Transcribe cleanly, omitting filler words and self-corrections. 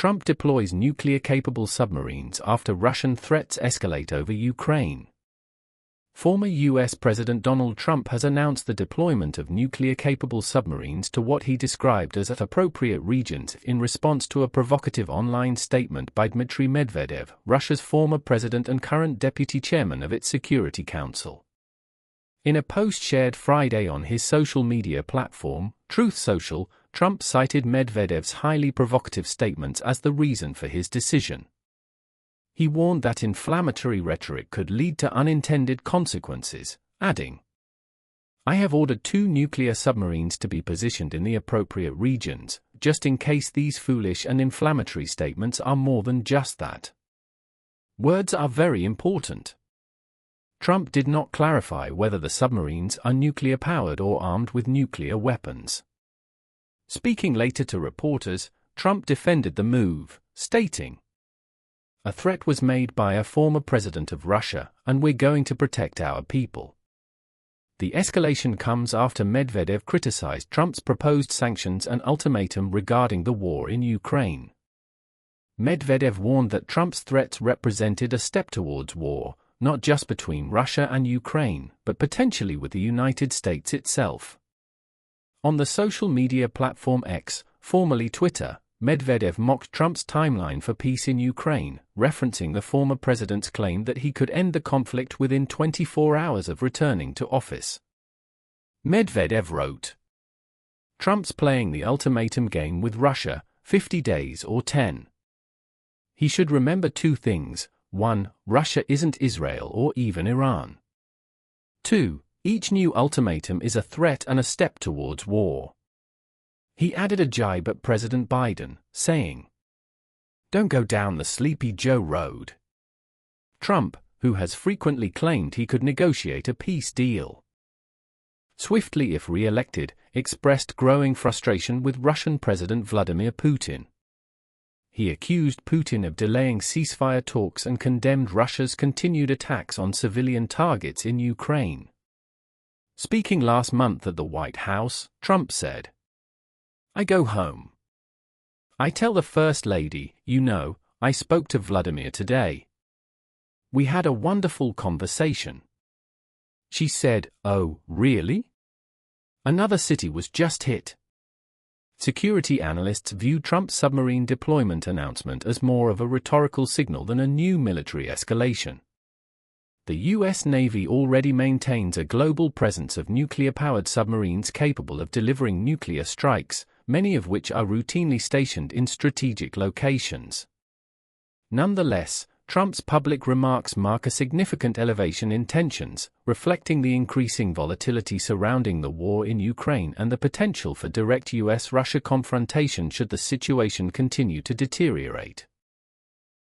Trump deploys nuclear-capable submarines after Russian threats escalate over Ukraine. Former U.S. President Donald Trump has announced the deployment of nuclear-capable submarines to what he described as appropriate regions in response to a provocative online statement by Dmitry Medvedev, Russia's former president and current deputy chairman of its Security Council. In a post shared Friday on his social media platform, Truth Social, Trump cited Medvedev's highly provocative statements as the reason for his decision. He warned that inflammatory rhetoric could lead to unintended consequences, adding, "I have ordered 2 nuclear submarines to be positioned in the appropriate regions, just in case these foolish and inflammatory statements are more than just that." Words are very important. Trump did not clarify whether the submarines are nuclear-powered or armed with nuclear weapons. Speaking later to reporters, Trump defended the move, stating, "A threat was made by a former president of Russia, and we're going to protect our people." The escalation comes after Medvedev criticized Trump's proposed sanctions and ultimatum regarding the war in Ukraine. Medvedev warned that Trump's threats represented a step towards war, not just between Russia and Ukraine, but potentially with the United States itself. On the social media platform X, formerly Twitter, Medvedev mocked Trump's timeline for peace in Ukraine, referencing the former president's claim that he could end the conflict within 24 hours of returning to office. Medvedev wrote, "Trump's playing the ultimatum game with Russia, 50 days or 10. He should remember 2 things. 1. Russia isn't Israel or even Iran. 2. Each new ultimatum is a threat and a step towards war." He added a jibe at President Biden, saying, "Don't go down the Sleepy Joe road." Trump, who has frequently claimed he could negotiate a peace deal, swiftly if re-elected, expressed growing frustration with Russian President Vladimir Putin. He accused Putin of delaying ceasefire talks and condemned Russia's continued attacks on civilian targets in Ukraine. Speaking last month at the White House, Trump said, "I go home. I tell the First Lady, I spoke to Vladimir today. We had a wonderful conversation. She said, 'Oh, really? Another city was just hit.'" Security analysts view Trump's submarine deployment announcement as more of a rhetorical signal than a new military escalation. The U.S. Navy already maintains a global presence of nuclear-powered submarines capable of delivering nuclear strikes, many of which are routinely stationed in strategic locations. Nonetheless, Trump's public remarks mark a significant elevation in tensions, reflecting the increasing volatility surrounding the war in Ukraine and the potential for direct U.S.-Russia confrontation should the situation continue to deteriorate.